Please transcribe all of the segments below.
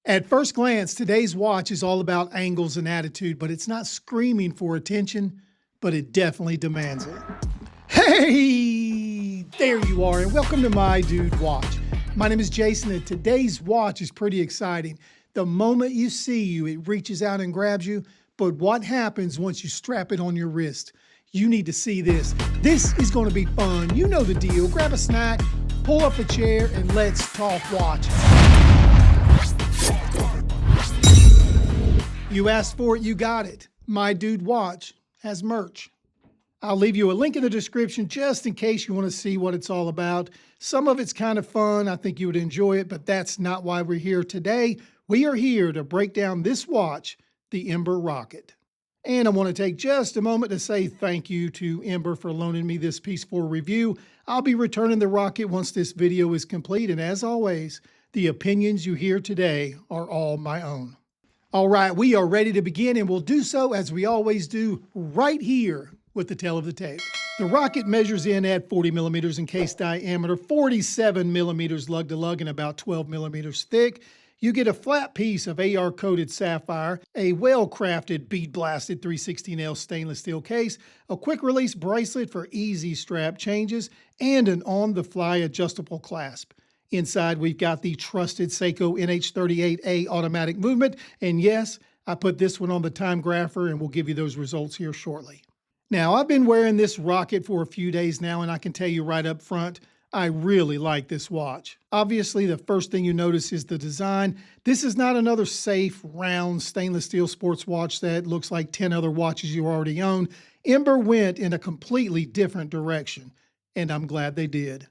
At first glance, today's watch is all about angles and attitude, but it's not screaming for attention, but it definitely demands it. Hey, there you are, and welcome to My Dude Watch. My name is Jason, and today's watch is pretty exciting. The moment you see you, it reaches out and grabs you, but what happens once you strap it on your wrist? You need to see this. This is going to be fun. You know the deal. Grab a snack, pull up a chair, and let's talk watches. You asked for it, you got it. My Dude Watch has merch. I'll leave you a link in the description just in case you want to see what it's all about. Some of it's kind of fun. I think you would enjoy it, but that's not why we're here today. We are here to break down this watch, the Ember Rocket. And I want to take just a moment to say thank you to Ember for loaning me this piece for review. I'll be returning the Rocket once this video is complete. And as always, the opinions you hear today are all my own. All right, we are ready to begin, and we'll do so as we always do right here with the tail of the tape. The Rocket measures in at 40 millimeters in case diameter, 47 millimeters lug to lug, and about 12 millimeters thick. You get a flat piece of AR-coated sapphire, a well-crafted bead-blasted 316L stainless steel case, a quick-release bracelet for easy strap changes, and an on-the-fly adjustable clasp. Inside, we've got the trusted Seiko NH38A automatic movement, and yes, I put this one on the timegrapher, and we'll give you those results here shortly. Now, I've been wearing this Rocket for a few days now, and I can tell you right up front, I really like this watch. Obviously, the first thing you notice is the design. This is not another safe, round, stainless steel sports watch that looks like 10 other watches you already own. Ember went in a completely different direction, and I'm glad they did.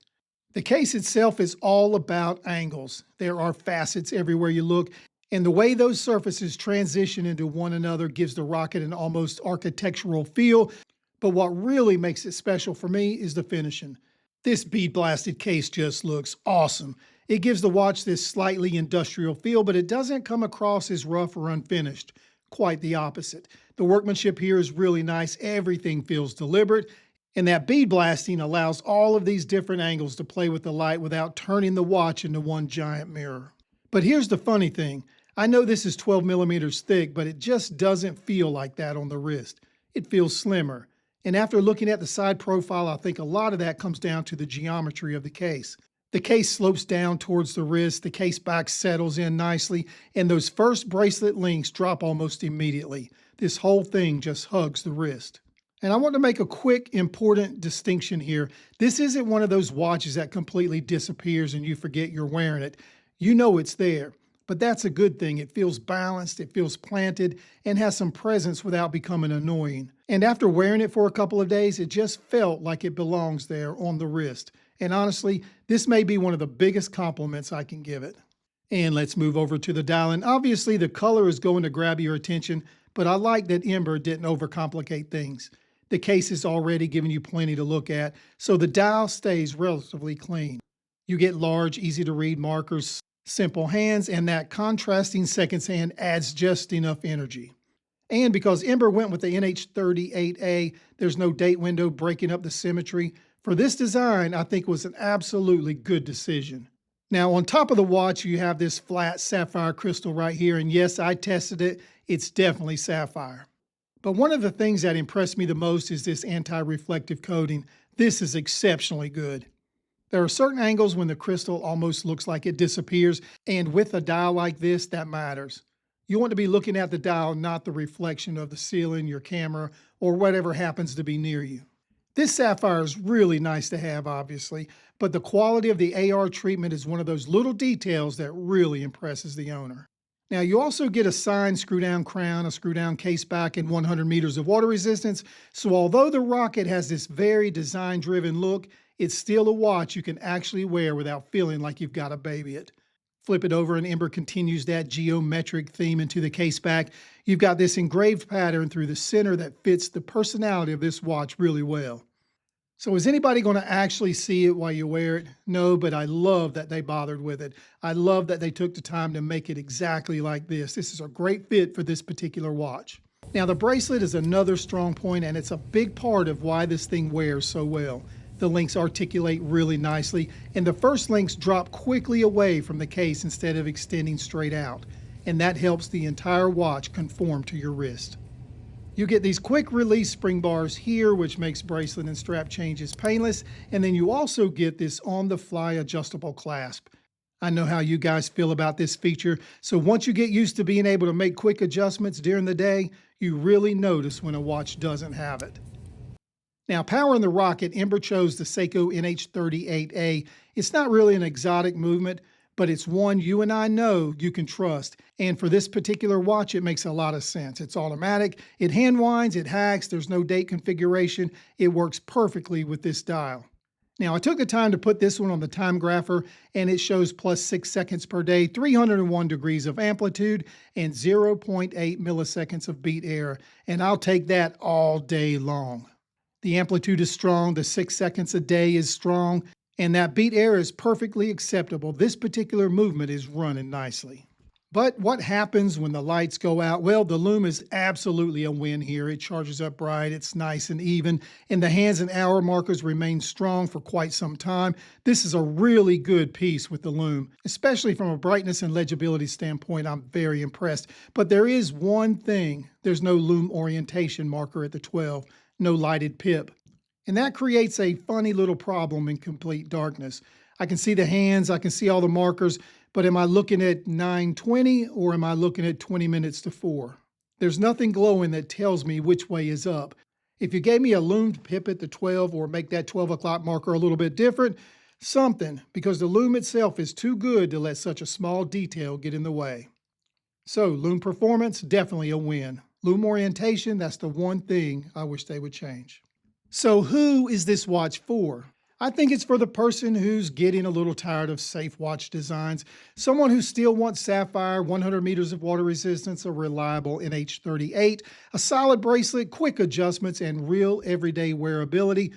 The case itself is all about angles. There are facets everywhere you look, and the way those surfaces transition into one another gives the Rocket an almost architectural feel. But what really makes it special for me is the finishing. This bead-blasted case just looks awesome. It gives the watch this slightly industrial feel, but it doesn't come across as rough or unfinished. Quite the opposite. The workmanship here is really nice. Everything feels deliberate. And that bead blasting allows all of these different angles to play with the light without turning the watch into one giant mirror. But here's the funny thing. I know this is 12 millimeters thick, but it just doesn't feel like that on the wrist. It feels slimmer. And after looking at the side profile, I think a lot of that comes down to the geometry of the case. The case slopes down towards the wrist, the case back settles in nicely, and those first bracelet links drop almost immediately. This whole thing just hugs the wrist. And I want to make a quick, important distinction here. This isn't one of those watches that completely disappears and you forget you're wearing it. You know it's there, but that's a good thing. It feels balanced, it feels planted, and has some presence without becoming annoying. And after wearing it for a couple of days, it just felt like it belongs there on the wrist. And honestly, this may be one of the biggest compliments I can give it. And let's move over to the dial. And obviously the color is going to grab your attention, but I like that Ember didn't overcomplicate things. The case is already giving you plenty to look at, so the dial stays relatively clean. You get large, easy-to-read markers, simple hands, and that contrasting seconds hand adds just enough energy. And because Ember went with the NH38A, there's no date window breaking up the symmetry. For this design, I think it was an absolutely good decision. Now, on top of the watch, you have this flat sapphire crystal right here, and yes, I tested it. It's definitely sapphire. But one of the things that impressed me the most is this anti-reflective coating. This is exceptionally good. There are certain angles when the crystal almost looks like it disappears, and with a dial like this, that matters. You want to be looking at the dial, not the reflection of the ceiling, your camera, or whatever happens to be near you. This sapphire is really nice to have, obviously, but the quality of the AR treatment is one of those little details that really impresses the owner. Now, you also get a signed screw-down crown, a screw-down case back, and 100 meters of water resistance. So although the Rocket has this very design-driven look, it's still a watch you can actually wear without feeling like you've got to baby it. Flip it over and Ember continues that geometric theme into the case back. You've got this engraved pattern through the center that fits the personality of this watch really well. So is anybody going to actually see it while you wear it? No, but I love that they bothered with it. I love that they took the time to make it exactly like this. This is a great fit for this particular watch. Now, the bracelet is another strong point, and it's a big part of why this thing wears so well. The links articulate really nicely, and the first links drop quickly away from the case instead of extending straight out. and that helps the entire watch conform to your wrist. You get these quick release spring bars here, which makes bracelet and strap changes painless, and then you also get this on-the-fly adjustable clasp. I know how you guys feel about this feature, so once you get used to being able to make quick adjustments during the day, you really notice when a watch doesn't have it. Now, powering the Rocket, Ember chose the Seiko NH38A. It's not really an exotic movement, but it's one you and I know you can trust. And for this particular watch, it makes a lot of sense. It's automatic, it hand winds, it hacks, there's no date configuration. It works perfectly with this dial. Now, I took the time to put this one on the timegrapher, and it shows plus 6 seconds per day, 301 degrees of amplitude, and 0.8 milliseconds of beat error. And I'll take that all day long. The amplitude is strong, the 6 seconds a day is strong, and that beat error is perfectly acceptable. This particular movement is running nicely. But what happens when the lights go out? Well, the Lume is absolutely a win here. It charges up bright, it's nice and even, and the hands and hour markers remain strong for quite some time. This is a really good piece with the Lume, especially from a brightness and legibility standpoint. I'm very impressed. But there is one thing. There's no Lume orientation marker at the 12, no lighted pip. And that creates a funny little problem in complete darkness. I can see the hands, I can see all the markers, but am I looking at 9:20 or am I looking at 20 minutes to 4? There's nothing glowing that tells me which way is up. If you gave me a loomed pip at the 12 or make that 12 o'clock marker a little bit different, something, because the Lume itself is too good to let such a small detail get in the way. So Lume performance, definitely a win. Lume orientation, that's the one thing I wish they would change. So who is this watch for? I think it's for the person who's getting a little tired of safe watch designs, someone who still wants sapphire, 100 meters of water resistance, a reliable NH38, a solid bracelet, quick adjustments, and real everyday wearability,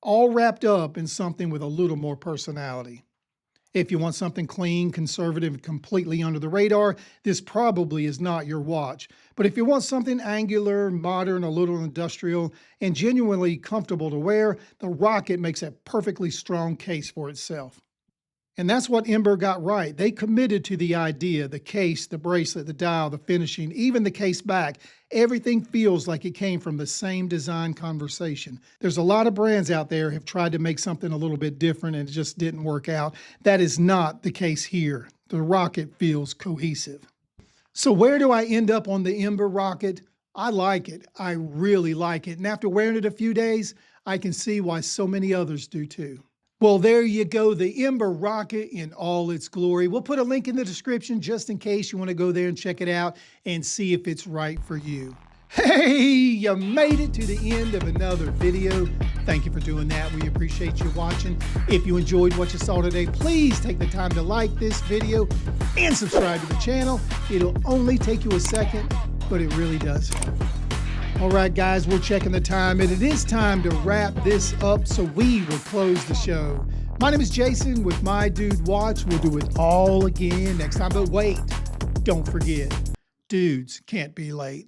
all wrapped up in something with a little more personality. If you want something clean, conservative, and completely under the radar, this probably is not your watch. But if you want something angular, modern, a little industrial, and genuinely comfortable to wear, the Rocket makes a perfectly strong case for itself. And that's what Ember got right. They committed to the idea, the case, the bracelet, the dial, the finishing, even the case back. Everything feels like it came from the same design conversation. There's a lot of brands out there have tried to make something a little bit different and it just didn't work out. That is not the case here. The Rocket feels cohesive. So where do I end up on the Ember Rocket? I like it. I really like it. And after wearing it a few days, I can see why so many others do too. Well, there you go, the Ember Rocket in all its glory. We'll put a link in the description just in case you want to go there and check it out and see if it's right for you. Hey, you made it to the end of another video. Thank you for doing that. We appreciate you watching. If you enjoyed what you saw today, please take the time to like this video and subscribe to the channel. It'll only take you a second, but it really does help. All right, guys, we're checking the time, and it is time to wrap this up, so we will close the show. My name is Jason with My Dude Watch. We'll do it all again next time, but wait, don't forget, dudes can't be late.